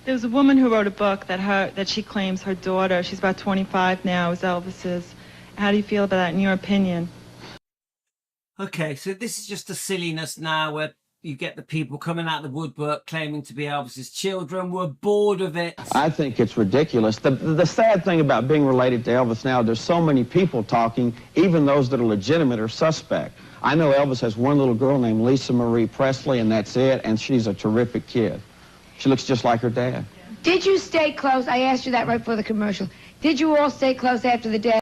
S6: There was a woman who wrote a book that she claims her daughter, she's about 25 now, is Elvis's. How do you feel about that in your opinion?
S1: Okay, so this is just a silliness now where you get the people coming out of the woodwork claiming to be Elvis's children. We're bored of it.
S3: I think it's ridiculous. The sad thing about being related to Elvis now, there's so many people talking, even those that are legitimate or suspect. I know Elvis has one little girl named Lisa Marie Presley, and that's it, and she's a terrific kid. She looks just like her dad.
S2: Did you stay close? I asked you that right before the commercial. Did you all stay close after the death?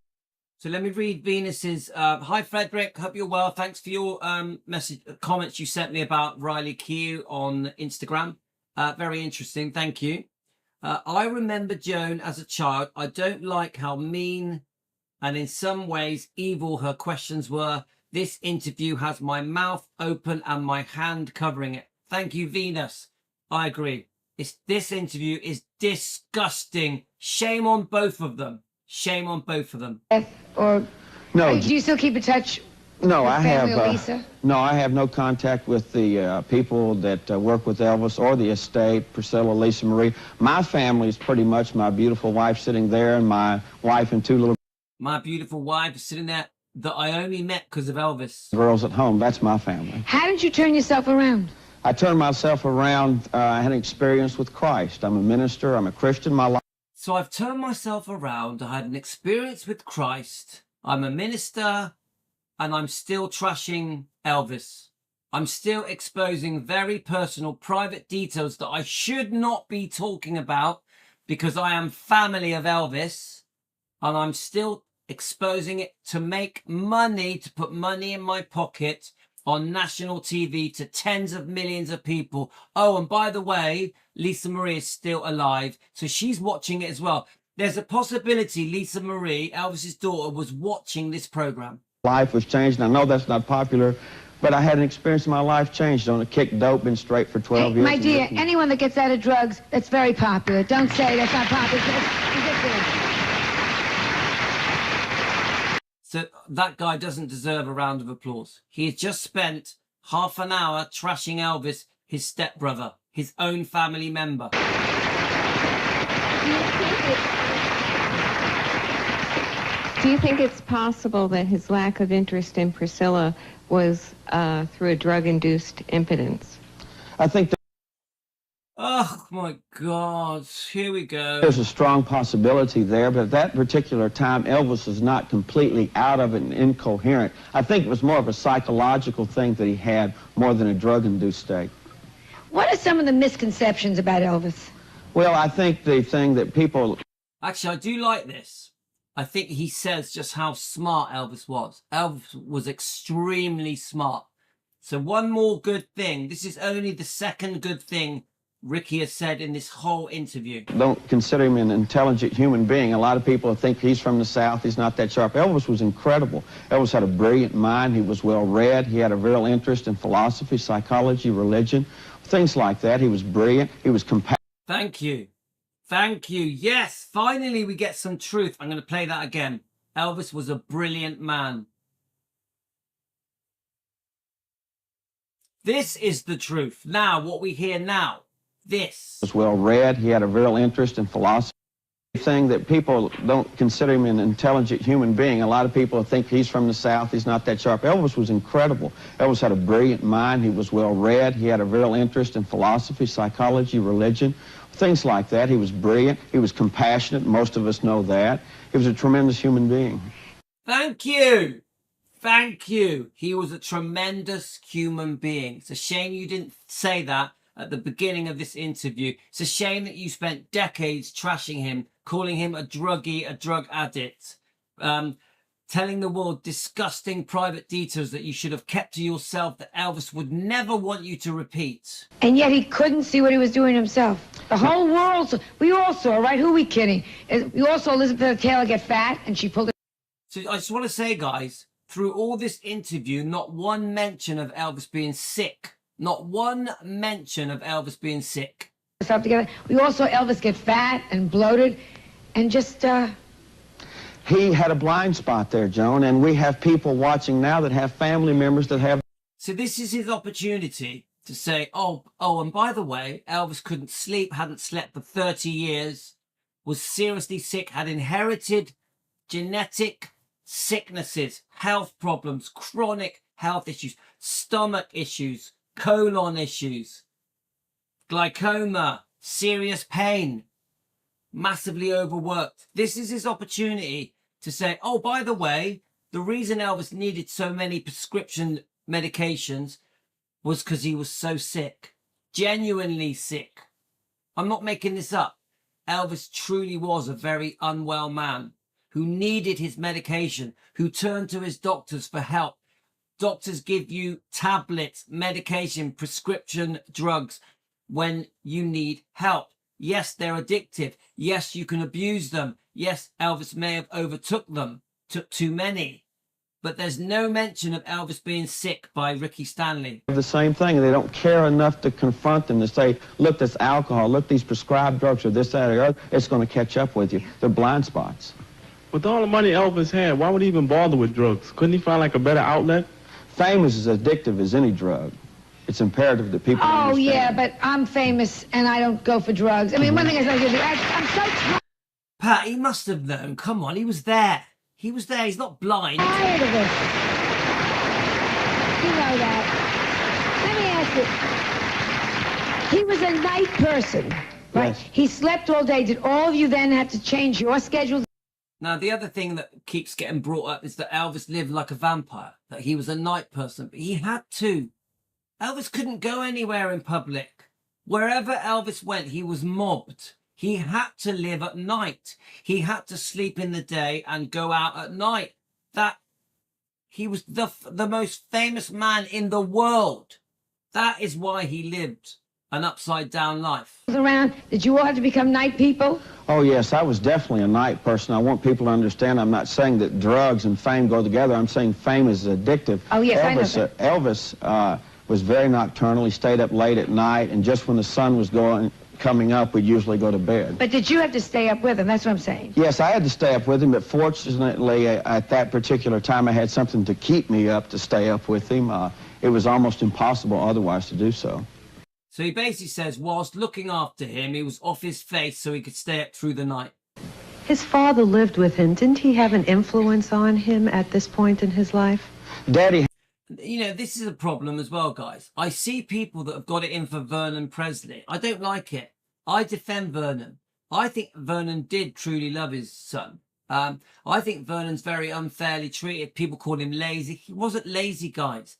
S1: So let me read Venus's. Hi, Frederick. Hope you're well. Thanks for your comments you sent me about Riley Q on Instagram. Very interesting. Thank you. I remember Joan as a child. I don't like how mean and in some ways evil her questions were. This interview has my mouth open and my hand covering it. Thank you, Venus. I agree. This interview is disgusting. Shame on both of them. Shame on both of them.
S2: Or
S3: No,
S2: do you still keep in touch?
S3: no,
S2: with
S3: I
S2: family or
S3: have.
S2: Lisa?
S3: No, I have no contact with the people that work with Elvis or the estate, Priscilla, Lisa Marie. My family is pretty much my beautiful wife sitting there, and my wife and two little
S1: My beautiful wife is sitting there that I only met because of Elvis.
S3: girls at home. That's my family.
S2: How did you turn yourself around?
S3: I turned myself around. I had an experience with Christ. I'm a minister. I'm a Christian. My life.
S1: So I've turned myself around. I had an experience with Christ. I'm a minister, and I'm still trashing Elvis. I'm still exposing very personal, private details that I should not be talking about because I am family of Elvis, and I'm still exposing it to make money, to put money in my pocket on national TV to tens of millions of people. Oh, and by the way, Lisa Marie is still alive, so she's watching it as well. There's a possibility Lisa Marie, Elvis's daughter, was watching this program.
S3: Life was changed, and I know that's not popular, but I had an experience in my life changed. On a kick dope, been straight for 12 years.
S2: My dear, anyone that gets out of drugs, that's very popular. Don't say that's not popular. It's ridiculous.
S1: So that guy doesn't deserve a round of applause. He has just spent half an hour trashing Elvis, his stepbrother, his own family member.
S7: Do you think it's possible that his lack of interest in Priscilla was through a drug-induced impotence?
S3: I think
S1: Oh my God, here we go.
S3: there's a strong possibility there, but at that particular time, Elvis was not completely out of it and incoherent. I think it was more of a psychological thing that he had more than a drug-induced state.
S2: What are some of the misconceptions about Elvis?
S3: Well, I think the thing that people...
S1: Actually, I do like this. I think he says just how smart Elvis was. Elvis was extremely smart. So one more good thing. This is only the second good thing Ricky has said in this whole interview.
S3: Don't consider him an intelligent human being. A lot of people think he's from the South, he's not that sharp. Elvis was incredible. Elvis had a brilliant mind, he was well read, he had a real interest in philosophy, psychology, religion, things like that. He was brilliant, he was compassionate.
S1: Thank you. Thank you. Yes, finally we get some truth. I'm going to play that again. Elvis was a brilliant man. This is the truth. Now, what we hear now, this.
S3: Was well read, he had a real interest in philosophy. Thing that people don't consider him an intelligent human being. A lot of people think he's from the South, he's not that sharp. Elvis was incredible. Elvis had a brilliant mind, he was well read, he had a real interest in philosophy, psychology, religion, things like that. He was brilliant, he was compassionate, most of us know that. He was a tremendous human being.
S1: Thank you. Thank you. He was a tremendous human being. It's a shame you didn't say that at the beginning of this interview. It's a shame that you spent decades trashing him, calling him a druggie, a drug addict, telling the world disgusting private details that you should have kept to yourself that Elvis would never want you to repeat.
S2: And yet he couldn't see what he was doing himself. The whole world saw. We all saw, right? Who are we kidding? We all saw Elizabeth Taylor get fat, and she pulled it.
S1: So I just want to say, guys, through all this interview, not one mention of Elvis being sick. Not one mention of Elvis being sick.
S2: Together. We all saw Elvis get fat and bloated and just...
S3: He had a blind spot there, Joan, and we have people watching now that have family members that have...
S1: So this is his opportunity to say, oh, and by the way, Elvis couldn't sleep, hadn't slept for 30 years, was seriously sick, had inherited genetic sicknesses, health problems, chronic health issues, stomach issues, colon issues, glaucoma, serious pain, massively overworked. This is his opportunity to say, oh, by the way, the reason Elvis needed so many prescription medications was because he was so sick, genuinely sick. I'm not making this up. Elvis truly was a very unwell man who needed his medication, who turned to his doctors for help. Doctors give you tablets, medication, prescription drugs when you need help. Yes, they're addictive. Yes, you can abuse them. Yes, Elvis may have overtook them, took too many. But there's no mention of Elvis being sick by Ricky Stanley.
S3: The same thing, and they don't care enough to confront them, to say, look, this alcohol, look, these prescribed drugs, or this, that, or the other, it's going to catch up with you. They're blind spots.
S8: With all the money Elvis had, why would he even bother with drugs? Couldn't he find like a better outlet?
S3: Fame is as addictive as any drug. It's imperative that people understand.
S2: Oh, yeah, but I'm famous and I don't go for drugs. I mean, one thing is, I'm so tired.
S1: Pat, he must have known. Come on, he was there. He was there. He's not blind.
S2: Tired of it. You know that. Let me ask you. He was a night person, right?
S3: Yes.
S2: He slept all day. Did all of you then have to change your schedules?
S1: Now, the other thing that keeps getting brought up is that Elvis lived like a vampire, that he was a night person, but he had to. Elvis couldn't go anywhere in public. Wherever Elvis went, he was mobbed. He had to live at night. He had to sleep in the day and go out at night. He was the most famous man in the world. That is why he lived an upside-down life.
S2: Around, did you all have to become night people?
S3: Oh, yes, I was definitely a night person. I want people to understand I'm not saying that drugs and fame go together. I'm saying fame is addictive.
S2: Oh, yes, I know that.
S3: Elvis was very nocturnal. He stayed up late at night, and just when the sun was coming up, we'd usually go to bed.
S2: But did you have to stay up with him? That's what I'm saying.
S3: Yes, I had to stay up with him, but fortunately, at that particular time, I had something to keep me up to stay up with him. It was almost impossible otherwise to do so.
S1: So he basically says, whilst looking after him, he was off his face so he could stay up through the night.
S9: His father lived with him. Didn't he have an influence on him at this point in his life?
S3: Daddy.
S1: You know, this is a problem as well, guys. I see people that have got it in for Vernon Presley. I don't like it. I defend Vernon. I think Vernon did truly love his son. I think Vernon's very unfairly treated. People call him lazy. He wasn't lazy, guys.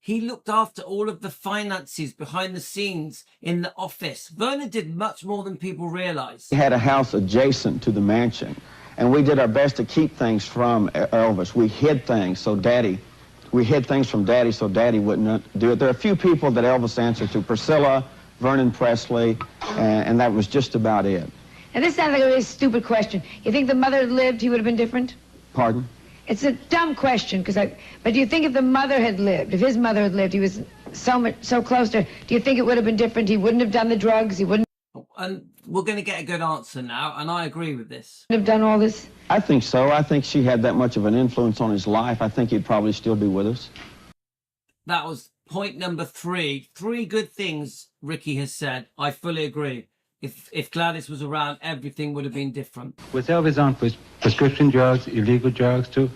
S1: He looked after all of the finances behind the scenes in the office. Vernon did much more than people realize.
S3: He had a house adjacent to the mansion, and we did our best to keep things from Elvis. We hid things so we hid things from Daddy so Daddy wouldn't do it. There are a few people that Elvis answered to: Priscilla, Vernon Presley, and that was just about it.
S2: Now, this sounds like a really stupid question. You think the mother had lived, he would have been different?
S3: Pardon?
S2: It's a dumb question, but do you think if the mother had lived, if his mother had lived, he was so close to her, do you think it would have been different? He wouldn't have done the drugs, he wouldn't
S1: And we're going to get a good answer now, and I agree with this.
S2: have done all this?
S3: I think so. I think she had that much of an influence on his life. I think he'd probably still be with us.
S1: That was point number 3. 3 good things Ricky has said. I fully agree. If Gladys was around, everything would have been different.
S10: Was Elvis on prescription drugs, illegal drugs too?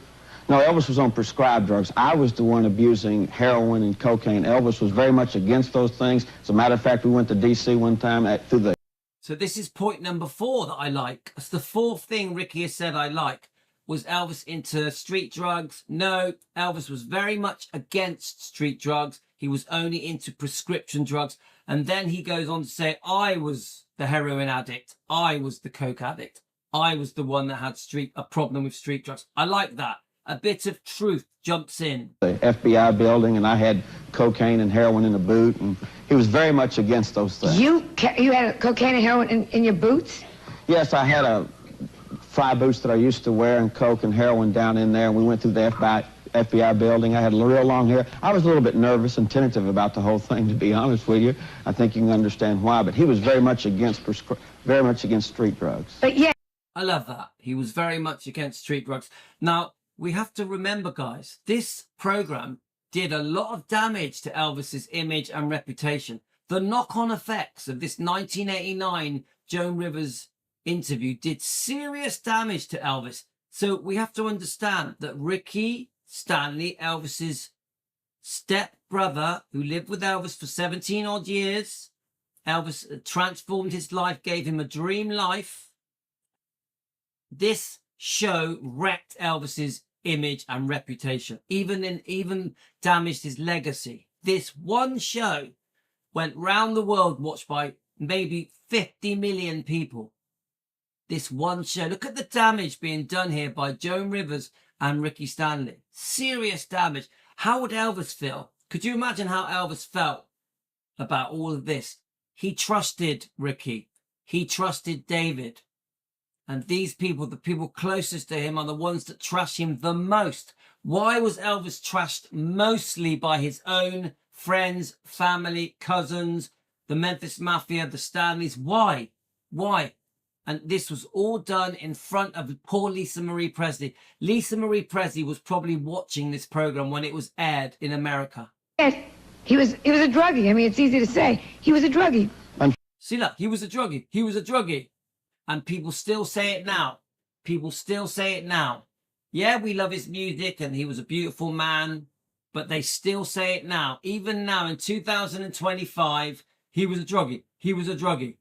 S3: No, Elvis was on prescribed drugs. I was the one abusing heroin and cocaine. Elvis was very much against those things. As a matter of fact, we went to D.C. one time through the...
S1: So this is point number 4 that I like. It's the 4th thing Ricky has said I like. Was Elvis into street drugs? No, Elvis was very much against street drugs. He was only into prescription drugs. And then he goes on to say, I was the heroin addict. I was the coke addict. I was the one that had a problem with street drugs. I like that. A bit of truth jumps in.
S3: The FBI building, and I had cocaine and heroin in a boot, and he was very much against those things.
S2: You had cocaine and heroin in your boots?
S3: Yes, I had fly boots that I used to wear, and coke and heroin down in there, and we went through the FBI building. I had real long hair. I was a little bit nervous and tentative about the whole thing, to be honest with you. I think you can understand why, but he was very much against street drugs.
S2: But yeah.
S1: I love that. He was very much against street drugs. Now, we have to remember, guys, this program did a lot of damage to Elvis's image and reputation. The knock-on effects of this 1989 Joan Rivers interview did serious damage to Elvis. So we have to understand that Ricky Stanley, Elvis's step-brother, who lived with Elvis for 17 odd years, Elvis transformed his life, gave him a dream life. This show wrecked Elvis's image and reputation, even damaged his legacy. This one show went round the world, watched by maybe 50 million people. This one show. Look at the damage being done here by Joan Rivers and Ricky Stanley. Serious damage. How would Elvis feel? Could you imagine how Elvis felt about all of this? He trusted Ricky. He trusted David. And these people, the people closest to him, are the ones that trash him the most. Why was Elvis trashed mostly by his own friends, family, cousins, the Memphis Mafia, the Stanleys? Why? Why? And this was all done in front of poor Lisa Marie Presley. Lisa Marie Presley was probably watching this program when it was aired in America.
S2: He was a druggie. I mean, it's easy to say. He was a druggie.
S1: See, look, he was a druggie. He was a druggie. And people still say it now. People still say it now. Yeah, we love his music and he was a beautiful man, but they still say it now. Even now in 2025, he was a druggie. He was a druggie.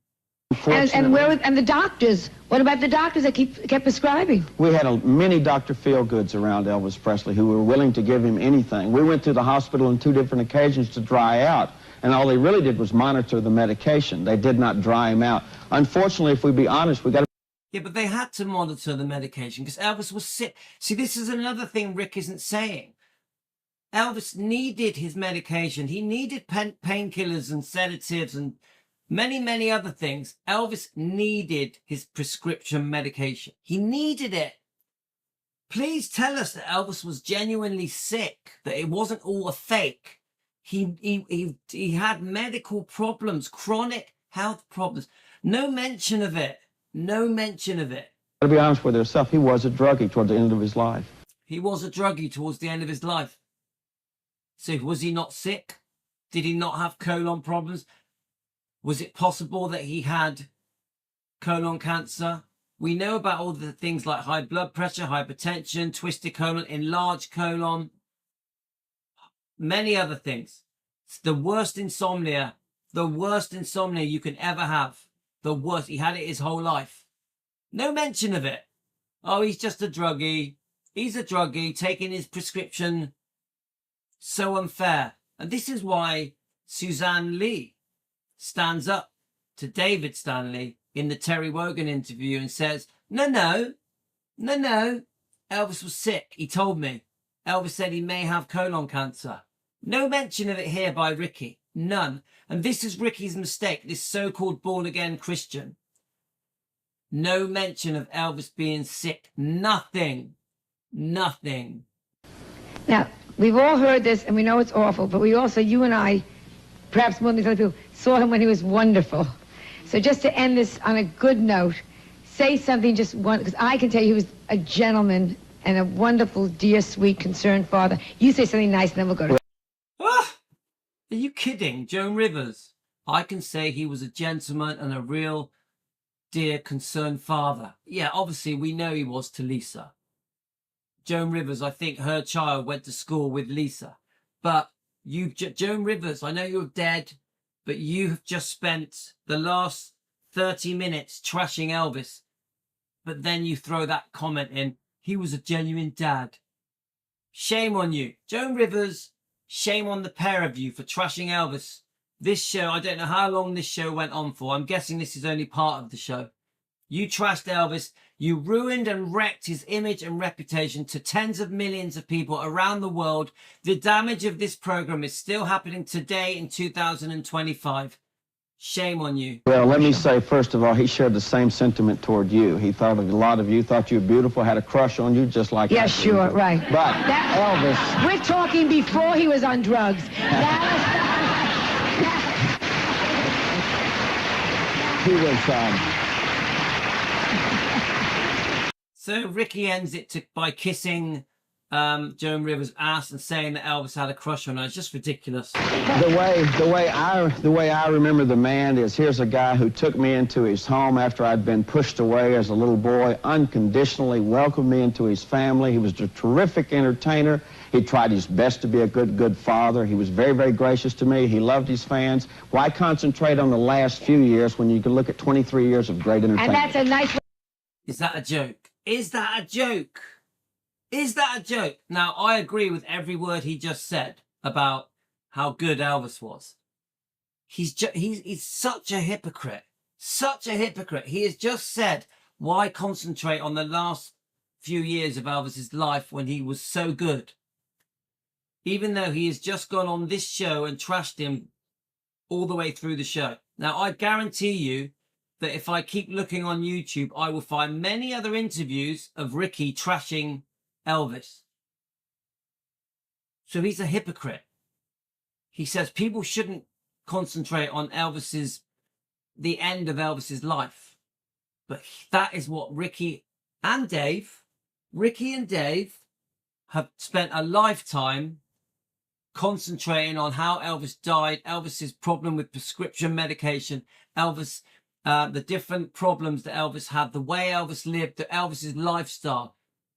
S2: And the doctors? What about the doctors that kept prescribing?
S3: We had many Dr. Feelgoods around Elvis Presley who were willing to give him anything. We went to the hospital on 2 different occasions to dry out, and all they really did was monitor the medication. They did not dry him out. Unfortunately, if we be honest, we got to...
S1: Yeah, but they had to monitor the medication because Elvis was sick. See, this is another thing Rick isn't saying. Elvis needed his medication. He needed painkillers and sedatives and many, many other things. Elvis needed his prescription medication. He needed it. Please tell us that Elvis was genuinely sick, that it wasn't all a fake. He had medical problems, chronic health problems. No mention of it. No mention of it.
S3: To be honest with yourself, he was a druggie toward the end of his life.
S1: He was a druggie towards the end of his life. So was he not sick? Did he not have colon problems? Was it possible that he had colon cancer? We know about all the things like high blood pressure, hypertension, twisted colon, enlarged colon, many other things. It's the worst insomnia you can ever have. The worst. He had it his whole life. No mention of it. Oh, he's just a druggie. He's a druggie taking his prescription. So unfair. And this is why Suzanne Lee stands up to David Stanley in the Terry Wogan interview and says, no. Elvis was sick. He told me. Elvis said he may have colon cancer. No mention of it here by Ricky. None. And this is Ricky's mistake, this so-called born-again Christian. No mention of Elvis being sick. Nothing.
S2: Now, we've all heard this, and we know it's awful, but we also, you and I, perhaps more than these other people, saw him when he was wonderful. So just to end this on a good note, say something just one, because I can tell you he was a gentleman and a wonderful, dear, sweet, concerned father. You say something nice, and then we'll go to...
S1: Ah! Are you kidding, Joan Rivers? I can say he was a gentleman and a real, dear, concerned father. Yeah, obviously, we know he was to Lisa. Joan Rivers, I think her child went to school with Lisa. But you, Joan Rivers, I know you're dead, but you have just spent the last 30 minutes trashing Elvis. But then you throw that comment in, he was a genuine dad. Shame on you. Joan Rivers, shame on the pair of you for trashing Elvis. This show, I don't know how long this show went on for. I'm guessing this is only part of the show. You trashed Elvis. You ruined and wrecked his image and reputation to tens of millions of people around the world. The damage of this program is still happening today in 2025. Shame on you.
S3: Well, let me say, first of all, he shared the same sentiment toward you. He thought a lot of you, thought you were beautiful, had a crush on you, just like I
S2: Yeah, sure, right.
S3: But Elvis...
S2: We're talking before he was on drugs.
S3: He was...
S1: So Ricky ends it by kissing Joan Rivers' ass and saying that Elvis had a crush on her. It's just ridiculous.
S3: The way I remember the man is, here's a guy who took me into his home after I'd been pushed away as a little boy, unconditionally welcomed me into his family. He was a terrific entertainer. He tried his best to be a good father. He was very, very gracious to me. He loved his fans. Why concentrate on the last few years when you can look at 23 years of great entertainment?
S2: And that's a nice...
S1: Is that a joke? Is that a joke? Is that a joke? Now, I agree with every word he just said about how good Elvis was. He's such a hypocrite. Such a hypocrite. He has just said, why concentrate on the last few years of Elvis's life when he was so good? Even though he has just gone on this show and trashed him all the way through the show. Now, I guarantee you that if I keep looking on YouTube, I will find many other interviews of Ricky trashing Elvis. So he's a hypocrite. He says people shouldn't concentrate on the end of Elvis's life. But that is what Ricky and Dave have spent a lifetime concentrating on how Elvis died, Elvis's problem with prescription medication, Elvis, the different problems that Elvis had, the way Elvis lived, Elvis's lifestyle.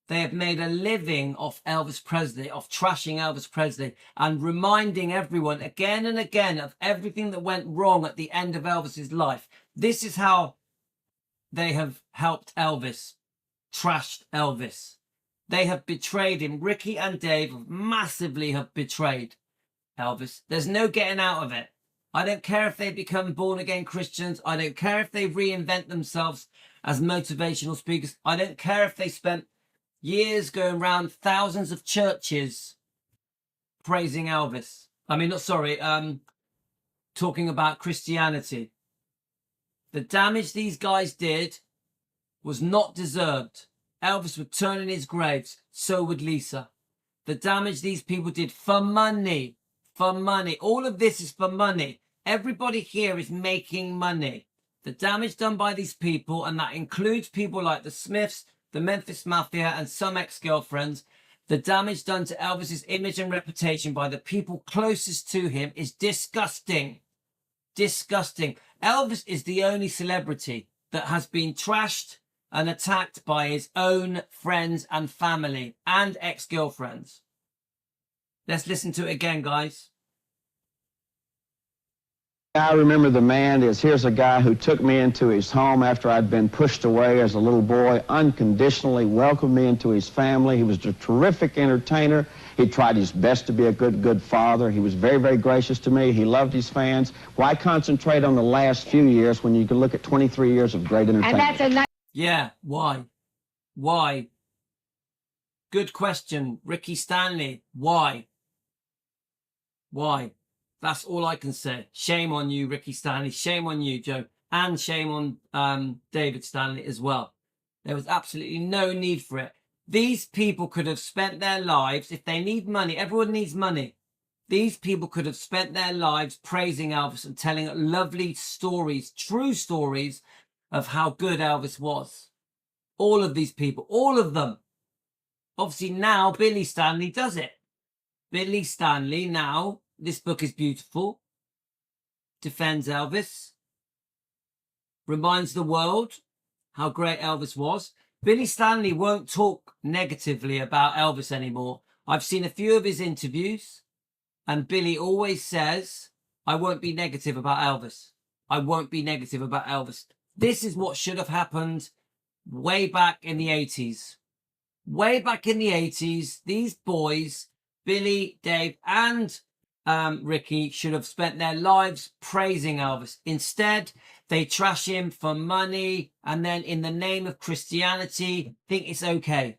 S1: They have made a living off Elvis Presley, of trashing Elvis Presley, and reminding everyone again and again of everything that went wrong at the end of Elvis's life. This is how they have helped Elvis, trashed Elvis. They have betrayed him. Ricky and Dave massively have betrayed Elvis. There's no getting out of it. I don't care if they become born-again Christians. I don't care if they reinvent themselves as motivational speakers. I don't care if they spent years going around thousands of churches praising Elvis. Talking about Christianity. The damage these guys did was not deserved. Elvis would turn in his graves. So would Lisa. The damage these people did for money. For money. All of this is for money. Everybody here is making money. The damage done by these people, and that includes people like the Smiths, the Memphis Mafia, and some ex-girlfriends, the damage done to Elvis's image and reputation by the people closest to him is disgusting. Disgusting. Elvis is the only celebrity that has been trashed and attacked by his own friends and family and ex-girlfriends. Let's listen to it again, guys.
S3: I remember the man is, here's a guy who took me into his home after I'd been pushed away as a little boy, unconditionally welcomed me into his family. He was a terrific entertainer. He tried his best to be a good father. He was very, very gracious to me. He loved his fans. Why concentrate on the last few years when you can look at 23 years of great entertainment?
S2: And that's a nice...
S1: Yeah, why? Why? Good question, Ricky Stanley. Why? Why? That's all I can say. Shame on you, Ricky Stanley. Shame on you, Joe. And shame on David Stanley as well. There was absolutely no need for it. These people could have spent their lives, if they need money, everyone needs money. These people could have spent their lives praising Elvis and telling lovely stories, true stories of how good Elvis was. All of these people, all of them. Obviously now Billy Stanley does it. Billy Stanley now, this book is beautiful, defends Elvis, reminds the world how great Elvis was. Billy Stanley won't talk negatively about Elvis anymore. I've seen a few of his interviews, and Billy always says, I won't be negative about Elvis. I won't be negative about Elvis. This is what should have happened way back in the 80s. Way back in the 80s, these boys, Billy, Dave, and Ricky, should have spent their lives praising Elvis. Instead, they trash him for money, and then in the name of Christianity, think it's okay.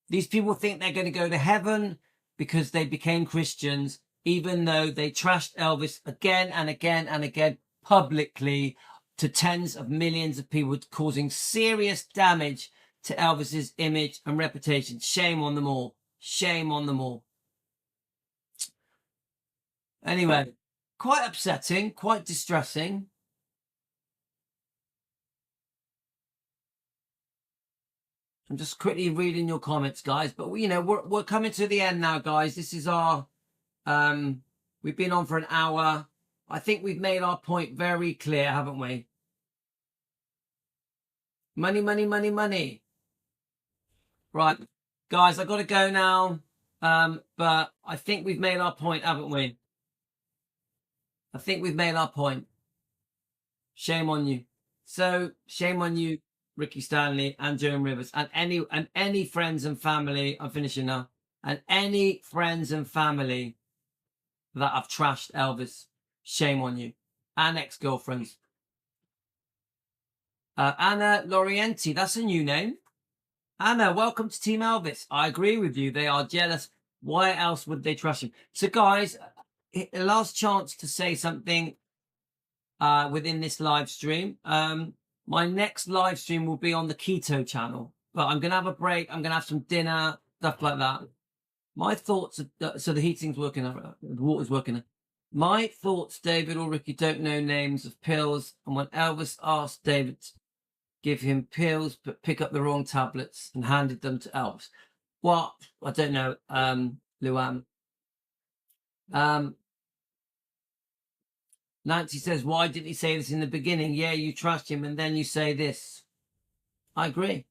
S1: These people think they're going to go to heaven because they became Christians, even though they trashed Elvis again and again and again publicly to tens of millions of people, causing serious damage to Elvis's image and reputation. Shame on them all. Shame on them all. Anyway, quite upsetting, quite distressing. I'm just quickly reading your comments, guys. But, you know, we're coming to the end now, guys. This is our... we've been on for an hour. I think we've made our point very clear, haven't we? Money, money, money, money. Right, guys, I've got to go now. But I think we've made our point, haven't we? I think we've made our point. Shame on you. So, shame on you, Ricky Stanley and Joan Rivers, and any friends and family. I'm finishing now. And any friends and family that have trashed Elvis, shame on you. And ex-girlfriends. Anna Lorienti, that's a new name. Anna, welcome to Team Elvis. I agree with you. They are jealous. Why else would they trash him? So, guys, last chance to say something within this live stream. My next live stream will be on the Keto channel, but I'm going to have a break. I'm going to have some dinner, stuff like that. My thoughts, so the heating's working, the water's working. My thoughts, David or Ricky, don't know names of pills. And when Elvis asked David to give him pills, but pick up the wrong tablets and handed them to Elvis. Well, I don't know, Luan. Nancy says, why didn't he say this in the beginning? Yeah, you trust him and then you say this. I agree.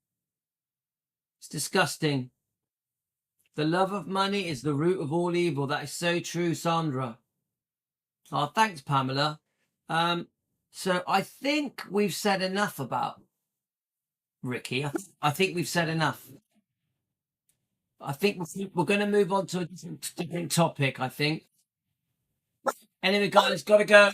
S1: It's disgusting. The love of money is the root of all evil. That is so true, Sandra. Oh, thanks, Pamela. So I think we've said enough about Ricky. I think we've said enough. I think we're going to move on to a different topic, I think. Anyway, guys, got to go.